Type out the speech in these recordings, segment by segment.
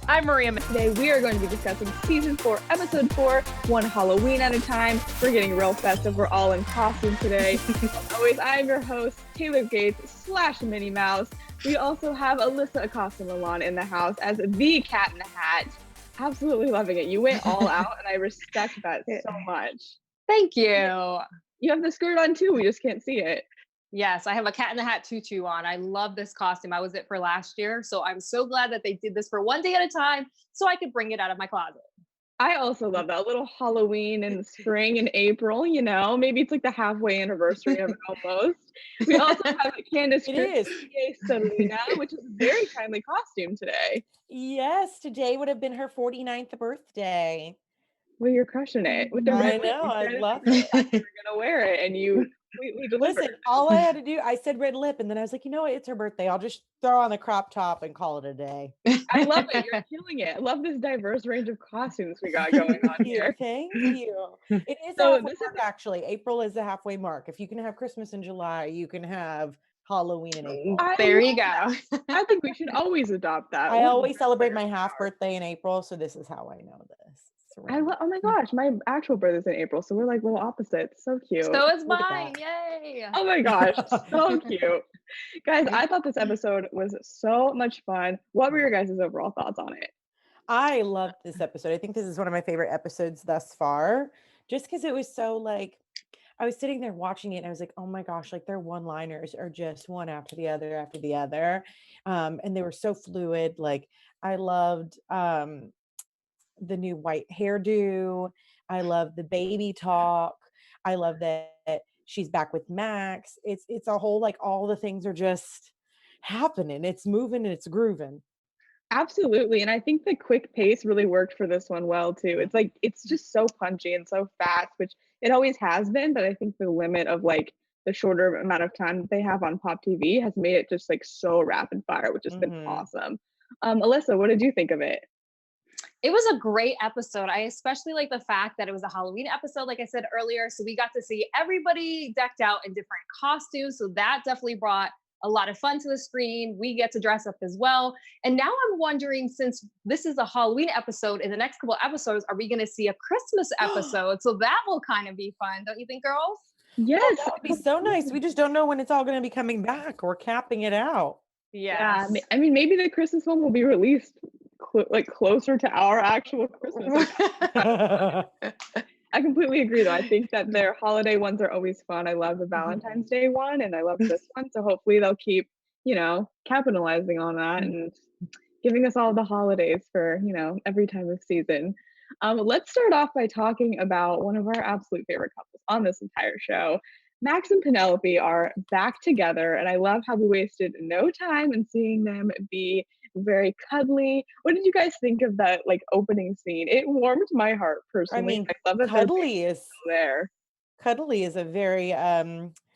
I'm Maria Menounos. Today we are going to be discussing season 4, episode 4, one Halloween at a time. We're getting real festive. We're all in costume today. As always, I'm your host, Taylor Gates / Minnie Mouse. We also have Elysa Acosta Milan in the house as the Cat in the Hat. Absolutely loving it. You went all out, and I respect that so much. Thank you. You have the skirt on too. We just can't see it. Yes, I have a Cat in the Hat tutu on. I love this costume. I was it for last year. So I'm so glad that they did this for one day at a time so I could bring it out of my closet. I also love that. A little Halloween in the spring and April, you know, maybe it's like the halfway anniversary of it almost. We also have Candice Cruz, Selena, which is a very timely costume today. Yes, today would have been her 49th birthday. Well, you're crushing it with the red lip. I love it. You're gonna wear it, and you completely delivered. Listen, all I had to do, I said red lip, and then I was like, you know what? It's her birthday. I'll just throw on the crop top and call it a day. I love it. You're killing it. I love this diverse range of costumes we got going on here. Thank you. It is So halfway mark, actually. April is the halfway mark. If you can have Christmas in July, you can have Halloween in April. There you go. I think we should always adopt that. I always celebrate my half birthday in April, so this is how I know this. Oh my gosh, my actual birthday's in April, so we're like little opposites. So cute. So is mine. Yay. Oh my gosh, so cute. Guys, I thought this episode was so much fun. What were your guys' overall thoughts on it? I loved this episode. I think this is one of my favorite episodes thus far, just because it was so like, I was sitting there watching it and I was like, oh my gosh, like their one-liners are just one after the other. And they were so fluid. Like I loved the new white hairdo. I love the baby talk. I love that she's back with Max. It's a whole, like all the things are just happening. It's moving and it's grooving. Absolutely. And I think the quick pace really worked for this one well too. It's like, it's just so punchy and so fast, which it always has been. But I think the limit of like the shorter amount of time that they have on Pop TV has made it just like so rapid fire, which has been awesome. Elysa, what did you think of it? It was a great episode. I especially like the fact that it was a Halloween episode, like I said earlier. So we got to see everybody decked out in different costumes. So that definitely brought a lot of fun to the screen. We get to dress up as well. And now I'm wondering, since this is a Halloween episode, in the next couple of episodes, are we going to see a Christmas episode? So that will kind of be fun, don't you think, girls? Yes, that would be so nice. We just don't know when it's all going to be coming back or capping it out. Yes. Yeah, I mean, maybe the Christmas one will be released like closer to our actual Christmas. I completely agree though. I think that their holiday ones are always fun. I love the Valentine's Day one and I love this one. So hopefully they'll keep, you know, capitalizing on that and giving us all the holidays for, you know, every time of season. Let's start off by talking about one of our absolute favorite couples on this entire show. Max and Penelope are back together, and I love how we wasted no time in seeing them be very cuddly. What did you guys think of that like opening scene? It warmed my heart personally. I mean, I love that cuddly is there. Cuddly is a very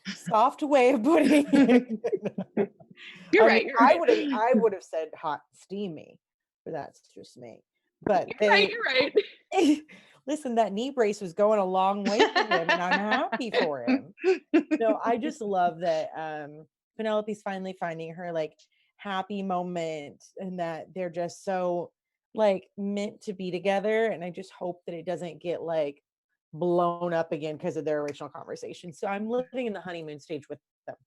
soft way of putting it. You're right. I would have said hot, steamy, but that's just me. But you're right. Listen, that knee brace was going a long way for him, and I'm happy for him. No, I just love that Penelope's finally finding her like happy moment, and that they're just so like meant to be together. And I just hope that it doesn't get like blown up again because of their original conversation. So I'm living in the honeymoon stage with them.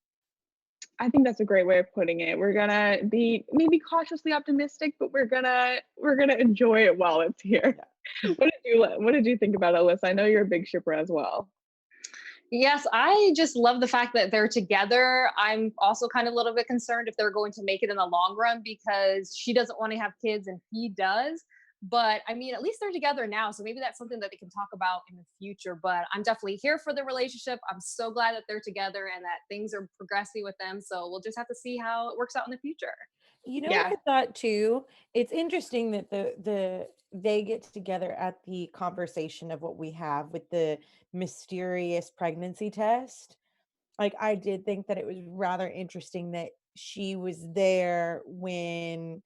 I think that's a great way of putting it. We're gonna be maybe cautiously optimistic, but we're gonna enjoy it while it's here. Yeah. What did you think about it, Elysa? I know you're a big shipper as well. Yes, I just love the fact that they're together. I'm also kind of a little bit concerned if they're going to make it in the long run because she doesn't want to have kids and he does. But I mean, at least they're together now. So maybe that's something that they can talk about in the future. But I'm definitely here for the relationship. I'm so glad that they're together and that things are progressing with them. So we'll just have to see how it works out in the future. You know what I thought too? It's interesting that they get together at the conversation of what we have with the mysterious pregnancy test. Like I did think that it was rather interesting that she was there when,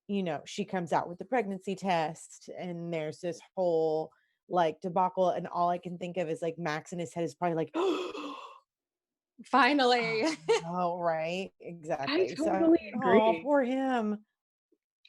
you know, she comes out with the pregnancy test and there's this whole like debacle, and all I can think of is like Max in his head is probably like, finally. Oh, right. Exactly. I totally agree. Oh, poor him.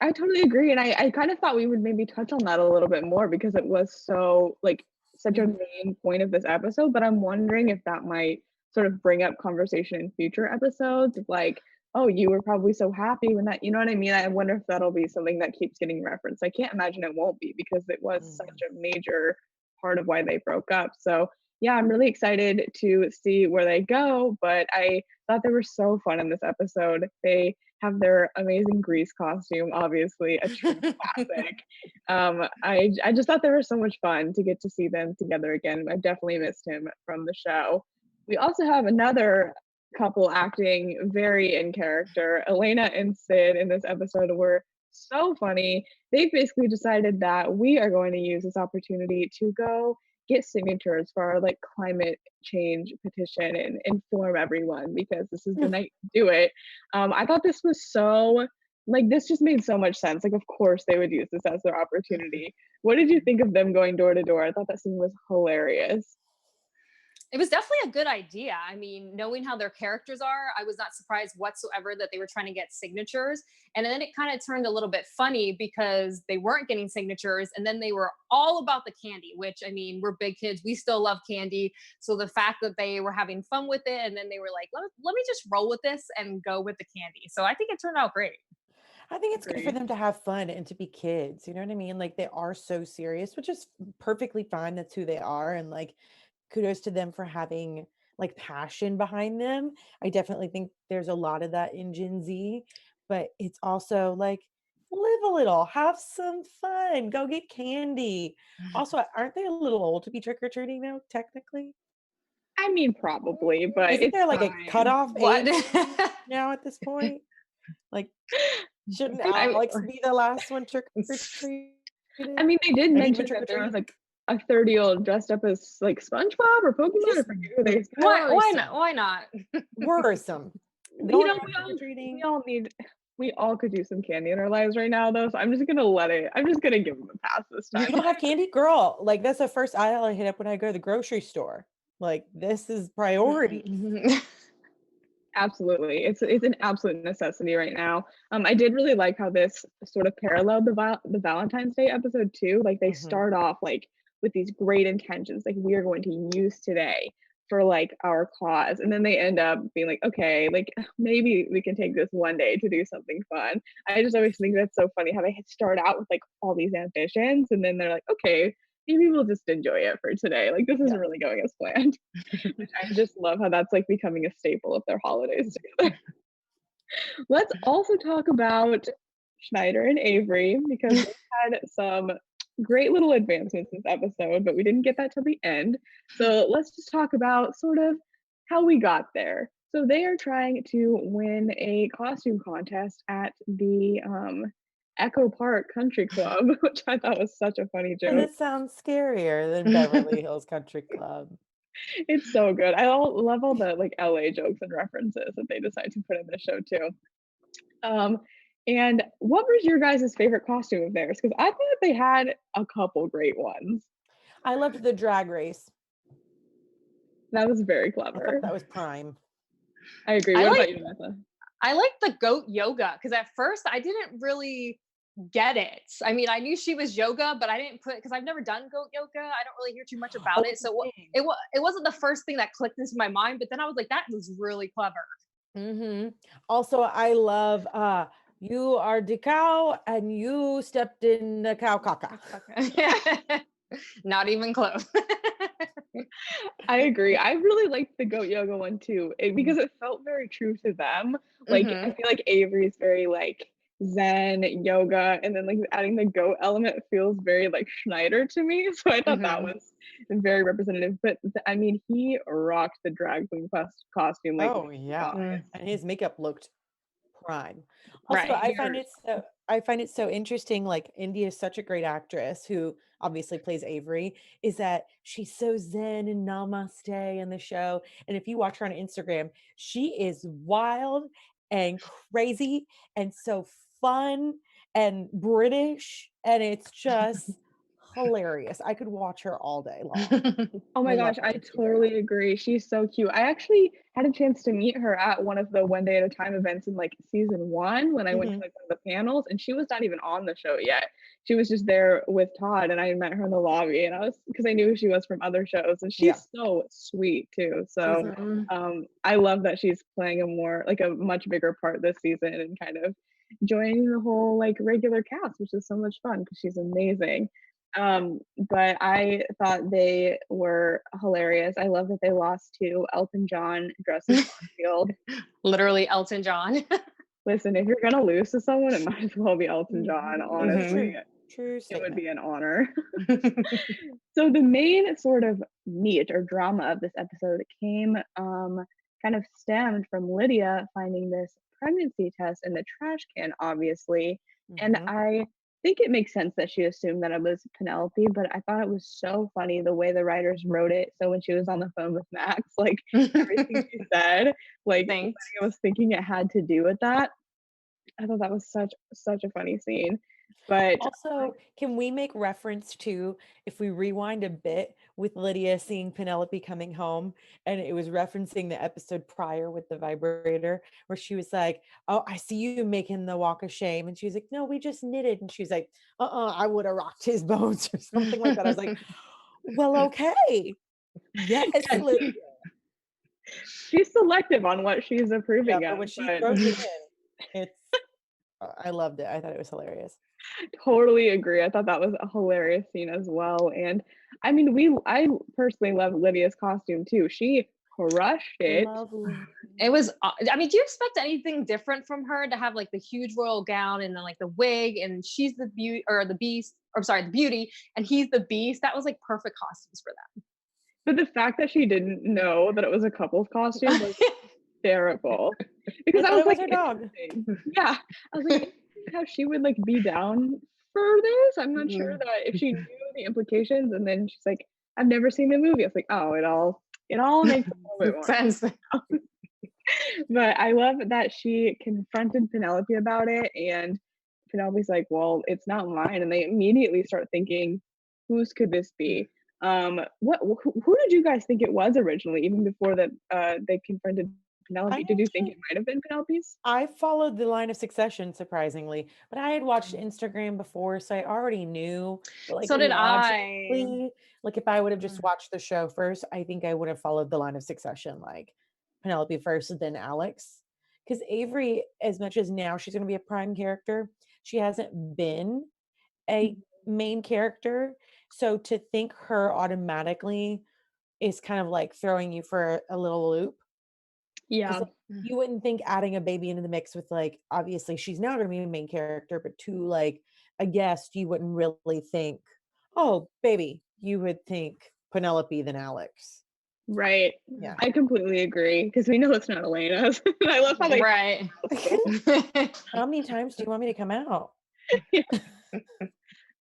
I totally agree. And I kind of thought we would maybe touch on that a little bit more because it was so like such a main point of this episode. But I'm wondering if that might sort of bring up conversation in future episodes of like, oh, you were probably so happy when that, you know what I mean? I wonder if that'll be something that keeps getting referenced. I can't imagine it won't be because it was such a major part of why they broke up. So yeah, I'm really excited to see where they go. But I thought they were so fun in this episode. They have their amazing Grease costume, obviously a true classic. I just thought they were so much fun to get to see them together again. I definitely missed him from the show. We also have another couple acting very in character. Elena and Syd in this episode were so funny. They've basically decided that we are going to use this opportunity to go get signatures for our like climate change petition and inform everyone because this is the night to do it. I thought this was so like this just made so much sense. Like of course they would use this as their opportunity. What did you think of them going door to door? I thought that scene was hilarious. It was definitely a good idea. I mean, knowing how their characters are, I was not surprised whatsoever that they were trying to get signatures. And then it kind of turned a little bit funny because they weren't getting signatures. And then they were all about the candy, which I mean, we're big kids. We still love candy. So the fact that they were having fun with it and then they were like, let me just roll with this and go with the candy. So I think it turned out great. I think it's good for them to have fun and to be kids. You know what I mean? Like they are so serious, which is perfectly fine. That's who they are. And like, kudos to them for having like passion behind them. I definitely think there's a lot of that in Gen Z, but it's also like live a little, have some fun, go get candy. Also, aren't they a little old to be trick or treating now, technically? I mean, probably, but Isn't it's there like a fine. cutoff What? age now at this point? Like, shouldn't I, Alex be the last one trick or treated? I mean, they did Or he mention went trick or that there was treating? like a 30-year-old dressed up as like SpongeBob or Pokemon. I Just forget who they. Why not? Why not? Worrisome. You Don't know, trick or treating. we all could do some candy in our lives right now, though. So I'm just gonna let it. I'm just gonna give them a pass this You time. don't have candy, girl. Like that's the first aisle I hit up when I go to the grocery store. Like this is priority. Absolutely, it's an absolute necessity right now. I did really like how this sort of paralleled the Valentine's Day episode too. Like they start off like with these great intentions, like we are going to use today for like our cause, and then they end up being like, okay, like maybe we can take this one day to do something fun. I just always think that's so funny how they start out with like all these ambitions, and then they're like, okay, maybe we'll just enjoy it for today. Like this isn't really going as planned. I just love how that's like becoming a staple of their holidays together. Let's also talk about Schneider and Avery because they had some great little advancements this episode, but we didn't get that till the end. So let's just talk about sort of how we got there. So they are trying to win a costume contest at the Echo Park Country Club, which I thought was such a funny And joke. it sounds scarier than Beverly Hills Country Club. It's so good. Love all the like LA jokes and references that they decide to put in the show too. And what was your guys' favorite costume of theirs? Because I thought they had a couple great ones. I loved the drag race. That was very I thought clever. that was prime. I agree. What about you, Vanessa? I like the goat yoga because at first I didn't really get it. I mean, I knew she was yoga, but I didn't put because I've never done goat yoga. I don't really hear too much about it, so it wasn't the first thing that clicked into my mind. But then I was like, that was really clever. Also, I love you are the cow and you stepped in the cow caca. Not even close. I agree. I really liked the goat yoga one too, because it felt very true to them. Like I feel like Avery's very like Zen yoga, and then like adding the goat element feels very like Schneider to me. So I thought that was very representative. But I mean, he rocked the drag queen costume. Like, Oh yeah, and his makeup looked prime. Also, Right. I find it so interesting. Like India is such a great actress who obviously plays Avery. Is that she's so zen and namaste in the show, and if you watch her on Instagram, she is wild and crazy and so fun and British, and it's just hilarious. I could watch her all day long. Oh my I love gosh, I her. She's very totally agree. She's so cute. I actually had a chance to meet her at one of the One Day at a Time events in like season 1 when I went to Mhm. like one of the panels, and she was not even on the show yet. She was just there with Todd, and I met her in the lobby, and I was because I knew who she was from other shows, and Yeah. she's so sweet too. So Mhm. I love that she's playing a much bigger part this season and kind of joining the whole like regular cast, which is so much fun because she's amazing. But I thought they were hilarious. I love that they lost to Elton John dressed as Garfield. Literally Elton John. Listen, if you're gonna lose to someone, it might as well be Elton John, It's honestly. true. True It would statement. be an honor. So the main sort of meat or drama of this episode came kind of stemmed from Lydia finding this pregnancy test in the trash can, obviously. And Mhm. I think it makes sense that she assumed that it was Penelope, but I thought it was so funny the way the writers wrote it. So when she was on the phone with Max, like everything she said, like Thanks. I was thinking it had to do with that. I thought that was such a funny scene. But Also, can we make reference to if we rewind a bit with Lydia seeing Penelope coming home, and it was referencing the episode prior with the vibrator, where she was like, "Oh, I see you making the walk of shame," and she was like, "No, we just knitted," and she's like, I would have rocked his bones or something like that. I was like, "Well, okay, yes, yeah, Lydia." she's selective on what she's Yeah, approving but of, when she but throws it in, it's I loved it. I thought it was hilarious. totally agree. I thought that was a hilarious scene as well. And I mean, I personally love Lydia's costume too. She crushed it. Lovely. It was, I mean, do you expect anything different from her to have like the huge royal gown and then like the wig and she's the beauty or the beast, or sorry, the beauty and he's the beast? That was like perfect costumes for But the fact that she didn't know that it was a couple's costume them. was hysterical. I Because I thought was it was like, her dog. interesting. Yeah. I was like, interesting how she would like be down for this. I'm not sure Mhm. that if she knew the implications, and then she's like, I've never seen the movie. I was like, oh, it all makes a little bit Makes more sense. sense. But I love that she confronted Penelope about it, and Penelope's like, "Well, it's not mine," and they immediately start thinking, "Whose could this be?" Who did you guys think it was originally, even before that they confronted I Penelope? Did you think actually it might have been Penelope's? I followed the line of succession surprisingly, but I had watched Mm. Instagram before, so I already knew. But like So did I. logically, like if I would have just Mm. watched the show first, I think I would have followed the line of succession, like Penelope first, then Alex. Because Avery, as much as now she's going to be a prime character, she hasn't been a main character. So to think her automatically is kind of like throwing you for a little loop. Because Yeah, you wouldn't think adding a baby into the mix with like obviously she's now going to be a main character, but to like a guest, you wouldn't really think, oh baby, you would think Penelope than Alex. right. Yeah. I completely agree because we know it's not Elena's. I love how they Right. How many times do you want me to come out?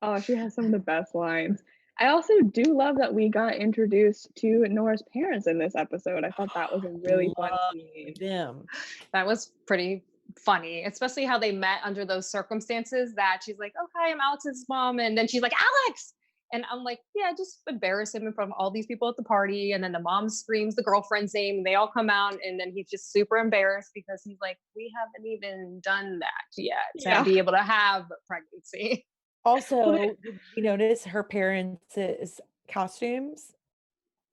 Oh, she has some of the best lines. I also do love that we got introduced to Nora's parents in this episode. I thought that was a really fun Love scene. them. That was pretty funny, especially how they met under those circumstances that she's like, okay, I'm Alex's mom. And then she's like, Alex. And I'm like, yeah, just embarrass him in front of all these people at the party. And then the mom screams the girlfriend's name. And they all come out. And then he's just super embarrassed because he's like, we haven't even done that yet to Yeah. be able to have pregnancy. Also, did you notice her parents' costumes?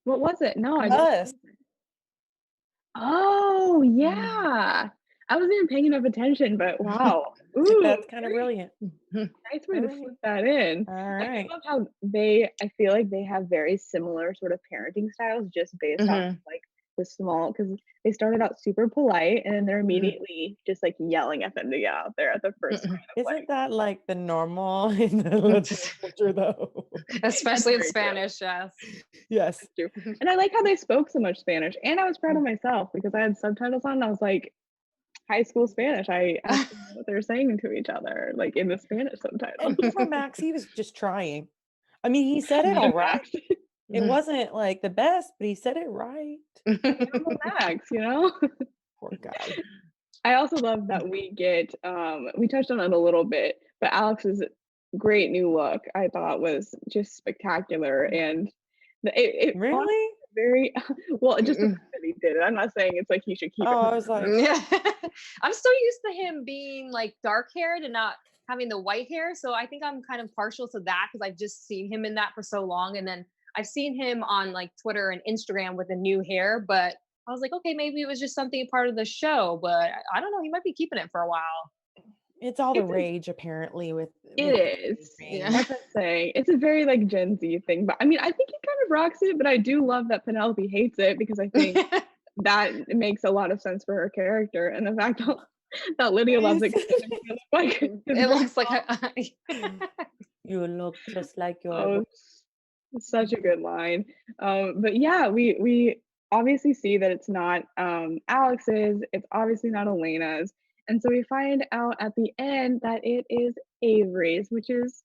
What was it? No, I didn't. Us. Oh, Mm. yeah. I wasn't even paying enough attention, but wow. Ooh, That's kind of very brilliant. nice way All to right. slip that in. All I do right. love how I feel like they have very similar sort of parenting styles just based off of Mhm. like the small, because they started out super polite and then they're Mhm. immediately just like yelling at them to get out there at the first sign Mhm. of Isn't that like the normal in the Latino culture though? That's Especially in very true. Spanish, yes. Yes. True. And I like how they spoke so much Spanish. And I was proud of myself because I had subtitles on and I was like, high school Spanish. I actually know what they're saying to each other, like in the Spanish subtitles. And poor Max, he was just trying. I mean, he said it all Random right. Max. It wasn't like the best, but he said it right. Normal Max, you know? Poor guy. I also love that we touched on it a little bit, but Alex's great new look I thought was just spectacular, and it honestly Really? very well, just the Mm-mm. fact that he did it. I'm not saying it's like he should keep it. Oh, I was like, Yeah. I'm so used to him being like dark haired and not having the white hair. So I think I'm kind of partial to that because I've just seen him in that for so long. And then I've seen him on like Twitter and Instagram with the new hair, but I was like, okay, maybe it was just something part of the show, but I don't know. He might be keeping it for a while. it's all the It's a rage apparently It with the is. Yeah. aging. That's what I'm saying. It's a very like Gen Z thing, but I mean, I think he kind of rocks it. But I do love that Penelope hates it because I think that it makes a lot of sense for her character, and the fact that Lydia loves it because it makes her look like his It looks like grandma. You look just like your Oh, such a good line. But yeah, we obviously see that it's not Alex's, it's obviously not Elena's. And so we find out at the end that it is Avery's, which is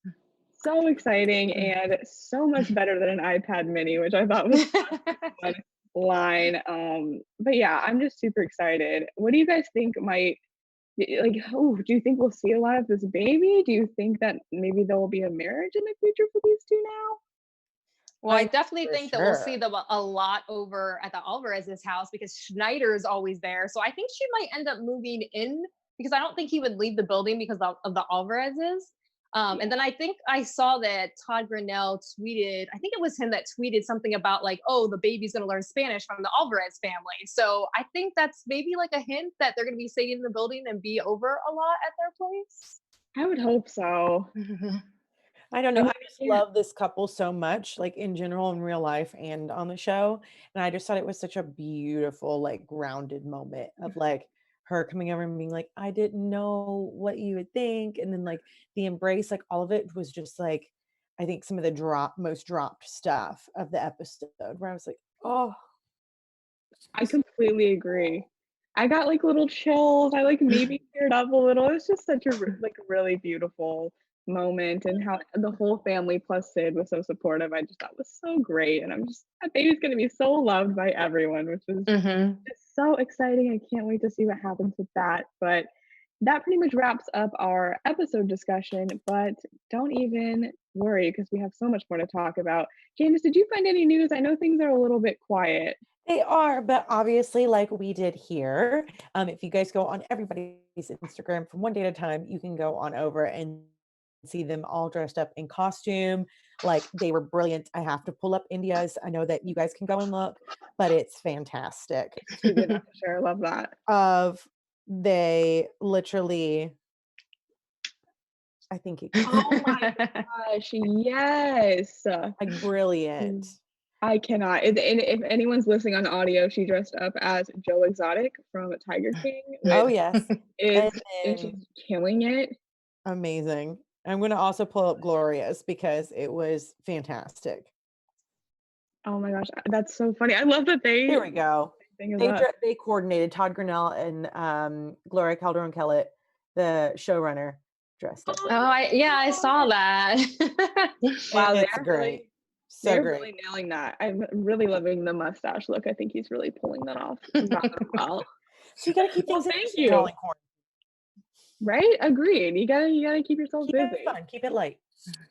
so exciting and so much better than an iPad mini, which I thought was such a fun line. But yeah, I'm just super excited. What do you guys think might like, oh, do you think we'll see a lot of this baby? Do you think that maybe there will be a marriage in the future for these two now? Well, I I definitely for think that we'll see sure. them a lot over at the Alvarez's house because Schneider is always there. So I think she might end up moving in because I don't think he would leave the building because of the Alvarez's. And Yeah. then I think I saw that Todd Grinnell tweeted, I think it was him that tweeted something about like, oh, the baby's going to learn Spanish from the Alvarez family. So I think that's maybe like a hint that they're going to be staying in the building and be over a lot at their place. I would hope so. I don't I know. mean, I just yeah. love this couple so much, like in general in real life and on the show. And I just thought it was such a beautiful, like grounded moment of like her coming over and being like, I didn't know what you would think. And then like the embrace, like all of it was just like, I think some of the most dropped stuff of the episode where I was like, oh, I completely agree. I got like little chills. I like maybe teared up a little. It's just such a like really beautiful moment, and how the whole family plus Sid was so supportive. I just thought was so great, and I'm just that baby's gonna be so loved by everyone, which is Hmm. just so exciting. I can't wait to see what happens with that. But that pretty much wraps up our episode discussion. But don't even worry because we have so much more to talk about. Candice, did you find any news? I know things are a little bit quiet. they are, but obviously, like we did here, if you guys go on everybody's Instagram from one day at a time, you can go on over and see them all dressed up in costume. Like they were brilliant. I have to pull up India's. I know that you guys can go and look, but it's fantastic. Too good not to share. I love that. Of they literally, I think it Oh my gosh, yes. like brilliant. Mm, I cannot. And if anyone's listening on audio, she dressed up as Joe Exotic from Tiger King, Oh which yes, and and then she's killing it. amazing. I'm gonna also pull up Gloria's because it was fantastic. Oh my gosh, that's so funny. I love that they Here we go. thing is They up. they coordinated Todd Grinnell and Gloria Calderon Kellett, the showrunner, dressed up. Oh, yeah, I saw that. Wow, It's great. So they're great. really nailing that. I'm really loving the mustache look. I think he's really pulling that off rather well. So you got to keep Well, things thank interesting while you. in quarantine. Right? Agreed. You gotta keep yourself Keep it busy. fun. Keep it light.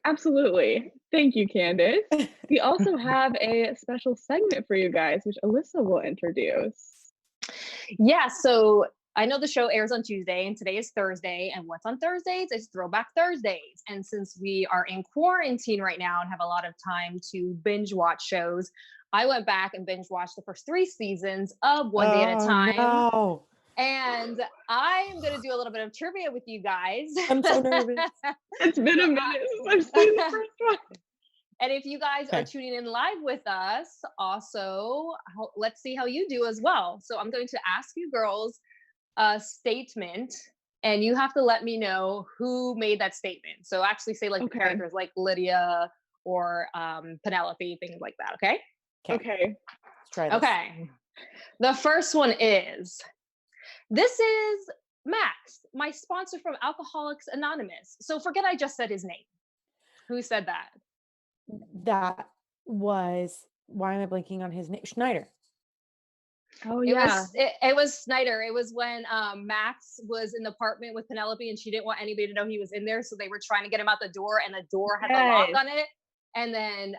Absolutely. Thank you, Candice. We also have a special segment for you guys, which Elysa will introduce. Yeah, so I know the show airs on Tuesday and today is Thursday. And what's on Thursdays is Throwback Thursdays. And since we are in quarantine right now and have a lot of time to binge watch shows, I went back and binge watched the first 3 seasons of One Day at a Oh Time. no. And I'm going to do a little bit of trivia with you guys. I'm so nervous. It's been a minute since I've seen the first one. And if you guys are Okay. tuning in live with us, also, let's see how you do as well. So I'm going to ask you girls a statement, and you have to let me know who made that statement. So actually say like the Okay. characters like Lydia or Penelope, things like that. Okay? Okay. Let's try this. Okay. The first one is, this is Max, my sponsor from Alcoholics Anonymous. So forget I just said his name. Who said that? That was, why am I blanking on his name? Schneider. Oh yeah. It was Schneider. It was when Max was in the apartment with Penelope and she didn't want anybody to know he was in there, so they were trying to get him out the door, and the door had the lock Yes. on it. And then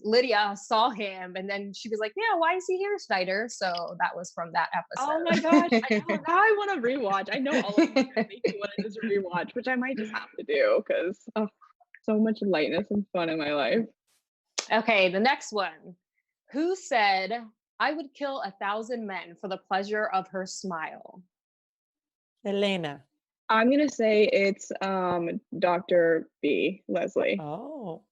Lydia saw him, and then she was like, "Yeah, why is he here, Schneider?" So that was from that episode. Oh my gosh. Now I want to rewatch. I know all of you are making one of this rewatch, which I might just have to do because so much lightness and fun in my life. Okay, the next one. Who said, "I would kill 1,000 men for the pleasure of her smile"? Elena. I'm gonna say it's Dr. B, Leslie. Oh.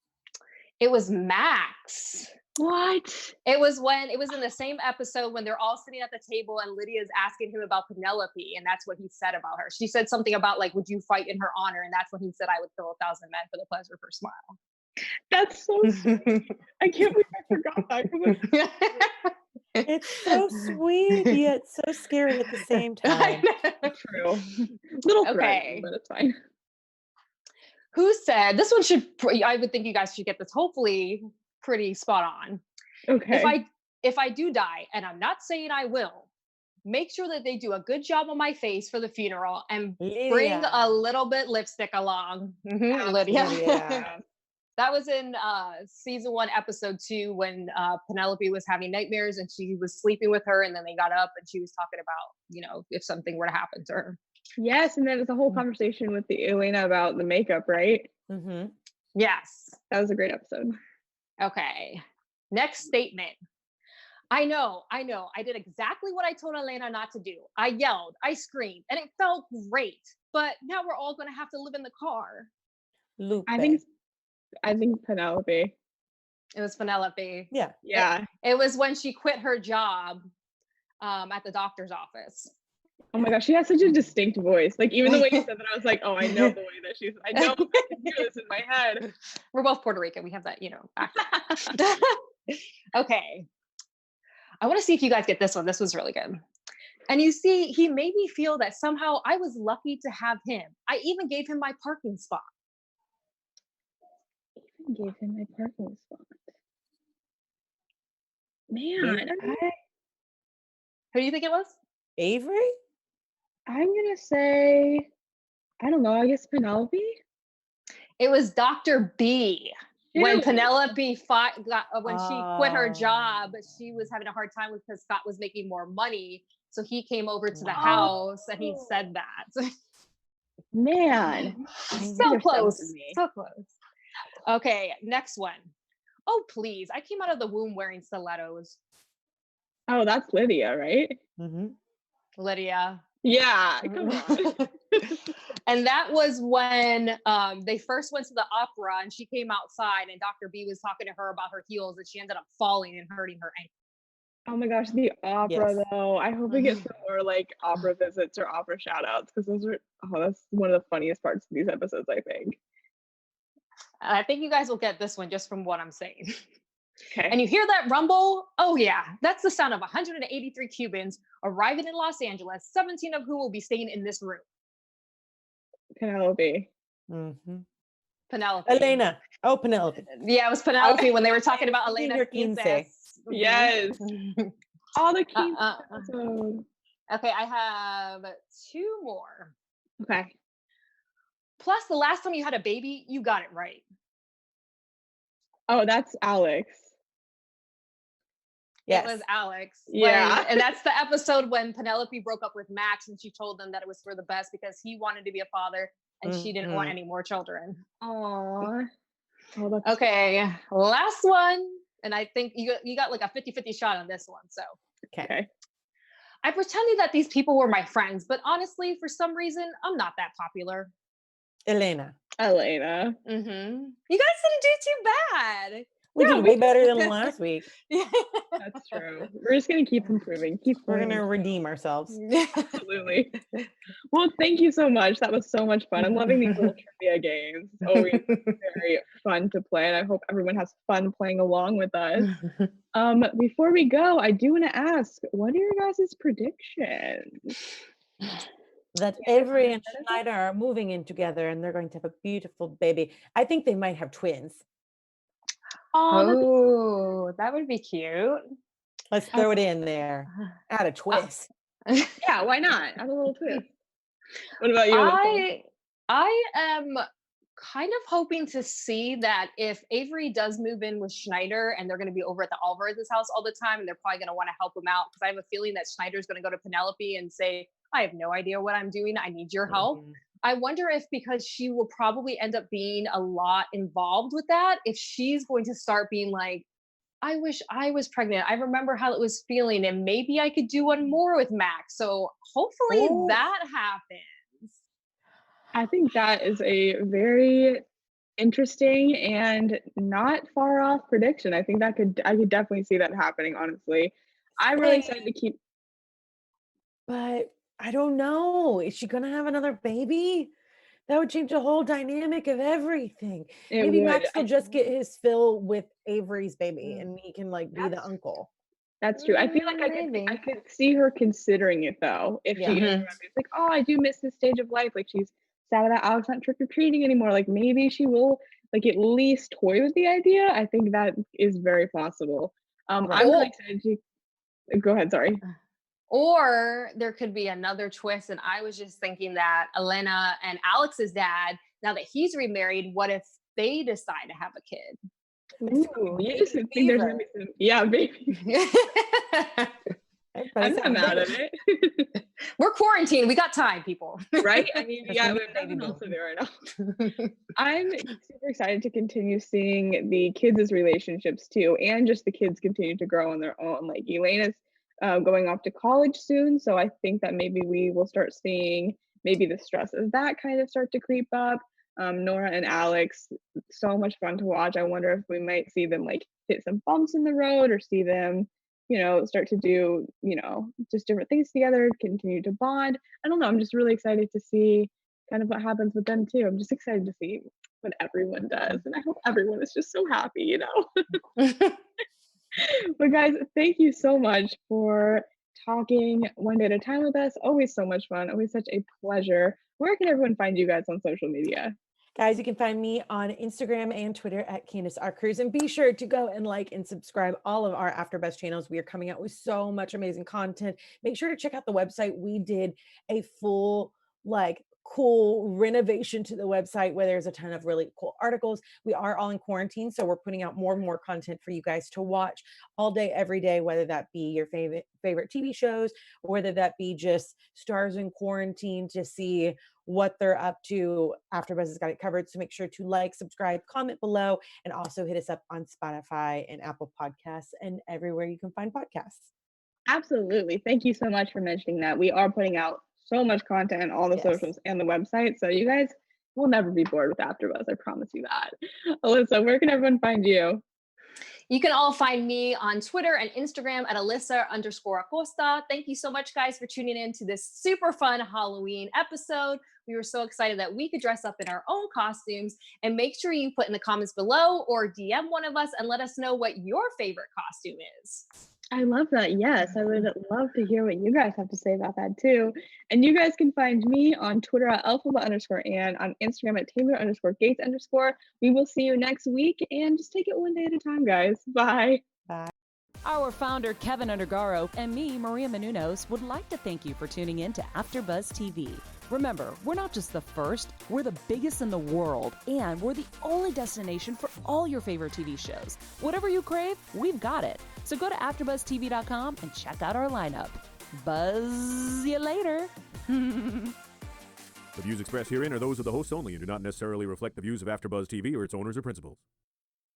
It was Max. What? It was in the same episode when they're all sitting at the table and Lydia's asking him about Penelope, and that's what he said about her. She said something about like, "Would you fight in her honor?" And that's when he said, "I would kill 1,000 men for the pleasure of her smile." That's so sweet. I can't believe I forgot that. It's so sweet yet so scary at the same time. True. Little Okay. threatening, but it's fine. Who said, this one should, I would think you guys should get this hopefully pretty spot on. Okay. If I do die, and I'm not saying I will, make sure that they do a good job on my face for the funeral and bring a little bit lipstick along. Lydia. That was in season 1, episode 2, when Penelope was having nightmares and she was sleeping with her, and then they got up and she was talking about, if something were to happen to her. Yes, and then it's a whole conversation with the Elena about the makeup, right? Mm-hmm. Yes. That was a great episode. Okay. Next statement. I know. I did exactly what I told Elena not to do. I yelled, I screamed, and it felt great. But now we're all going to have to live in the car. Lupe. I think Penelope. It was Penelope. Yeah. It was when she quit her job at the doctor's office. Oh my gosh, she has such a distinct voice. Like, even the way you said that, I was like, oh, I know the way that I know, I can hear this in my head. We're both Puerto Rican. We have that, Okay. I want to see if you guys get this one. This was really good. And you see, he made me feel that somehow I was lucky to have him. I even gave him my parking spot. Who do you think it was? Avery? I'm gonna say, I don't know, I guess Penelope? It was Dr. B. When Penelope she quit her job, she was having a hard time because Scott was making more money. So he came over to the house and he said that. Man. So close. So close. Okay, next one. Oh, please. I came out of the womb wearing stilettos. Oh, that's Lydia, right? Mm-hmm. Lydia. Yeah, come on. And that was when they first went to the opera and she came outside and Dr. B was talking to her about her heels and she ended up falling and hurting her ankle. Oh my gosh, the opera though. I hope we get some more like opera visits or opera shout outs because that's one of the funniest parts of these episodes, I think. I think you guys will get this one just from what I'm saying. Okay. And you hear that rumble? Oh yeah, that's the sound of 183 Cubans arriving in Los Angeles, 17 of whom will be staying in this room. Penelope. Mm-hmm. Penelope. Elena. Oh, Penelope. Yeah, it was Penelope when they were talking about Elena's quince. Yes. All the quince episode. Okay, I have 2 more. Okay. Plus, the last time you had a baby, you got it right. Oh, that's Alex. Yes. It was Alex. Yeah. And that's the episode when Penelope broke up with Max and she told them that it was for the best because he wanted to be a father and she didn't want any more children. Aww. Oh, okay, last one. And I think you got like a 50-50 shot on this one. So okay. I pretended that these people were my friends, but honestly, for some reason, I'm not that popular. Elena. Mm-hmm. You guys didn't do too bad. We did way better than last week. That's true. We're just going to keep improving. We're going to redeem ourselves. Absolutely. Well, thank you so much. That was so much fun. I'm loving these little trivia games. It's always very fun to play. And I hope everyone has fun playing along with us. Before we go, I do want to ask, what are your guys' predictions? That Avery and Schneider are moving in together and they're going to have a beautiful baby. I think they might have twins. Oh, that would be cute. Let's throw it in there. Add a twist. Yeah, why not? Add a little twist. What about you, Elysa? I am kind of hoping to see that if Avery does move in with Schneider and they're going to be over at the Alvarez's house all the time, and they're probably going to want to help him out, because I have a feeling that Schneider's going to go to Penelope and say, I have no idea what I'm doing. I need your help. I wonder if, because she will probably end up being a lot involved with that, if she's going to start being like, I wish I was pregnant. I remember how it was feeling, and maybe I could do one more with Max. So hopefully that happens. I think that is a very interesting and not far off prediction. I think I could definitely see that happening, honestly. I'm really excited to keep. But I don't know. Is she gonna have another baby? That would change the whole dynamic of everything. Maybe Max will just get his fill with Avery's baby and he can like be the uncle. That's true. I feel like I could see her considering it though. If she is like, oh, I do miss this stage of life. Like she's sad about Alex not trick-or-treating anymore. Like maybe she will like at least toy with the idea. I think that is very possible. I'm really excited to go ahead, sorry. Or there could be another twist. And I was just thinking that Elena and Alex's dad, now that he's remarried, what if they decide to have a kid? Ooh, you just think there's gonna be some, baby. I'm not mad at it. We're quarantined. We got time, people. Right? I mean, yeah, we're nothing else to do right now. I'm super excited to continue seeing the kids' relationships too, and just the kids continue to grow on their own. Like Elena's going off to college soon, so I think that maybe we will start seeing maybe the stress of that kind of start to creep up. Nora and Alex, so much fun to watch. I wonder if we might see them like hit some bumps in the road, or see them, start to do, just different things together, continue to bond. I don't know. I'm just really excited to see kind of what happens with them too. I'm just excited to see what everyone does. And I hope everyone is just so happy, But guys, thank you so much for talking one day at a time with us. Always so much fun. Always such a pleasure. Where can everyone find you guys on social media? Guys, you can find me on Instagram and Twitter at Candice Cruz, and be sure to go and like and subscribe all of our AfterBuzz channels. We are coming out with so much amazing content. Make sure to check out the website. We did a full cool renovation to the website where there's a ton of really cool articles. We are all in quarantine, so we're putting out more and more content for you guys to watch all day, every day, whether that be your favorite TV shows, or whether that be just stars in quarantine to see what they're up to. AfterBuzz has got it covered. So make sure to like, subscribe, comment below, and also hit us up on Spotify and Apple Podcasts and everywhere you can find podcasts. Absolutely. Thank you so much for mentioning that. We are putting out so much content on all the socials and the website. So you guys will never be bored with AfterBuzz. I promise you that. Elysa, where can everyone find you? You can all find me on Twitter and Instagram at Elysa_Acosta. Thank you so much, guys, for tuning in to this super fun Halloween episode. We were so excited that we could dress up in our own costumes. And make sure you put in the comments below or DM one of us and let us know what your favorite costume is. I love that. Yes, I would love to hear what you guys have to say about that too. And you guys can find me on Twitter at Elphaba_ and on Instagram at Taylor_Gates_. We will see you next week, and just take it one day at a time, guys. Bye. Bye. Our founder, Keven Undergaro, and me, Maria Menounos, would like to thank you for tuning in to AfterBuzz TV. Remember, we're not just the first, we're the biggest in the world, and we're the only destination for all your favorite TV shows. Whatever you crave, we've got it. So go to AfterBuzzTV.com and check out our lineup. Buzz you later. The views expressed herein are those of the hosts only and do not necessarily reflect the views of AfterBuzz TV or its owners or principals.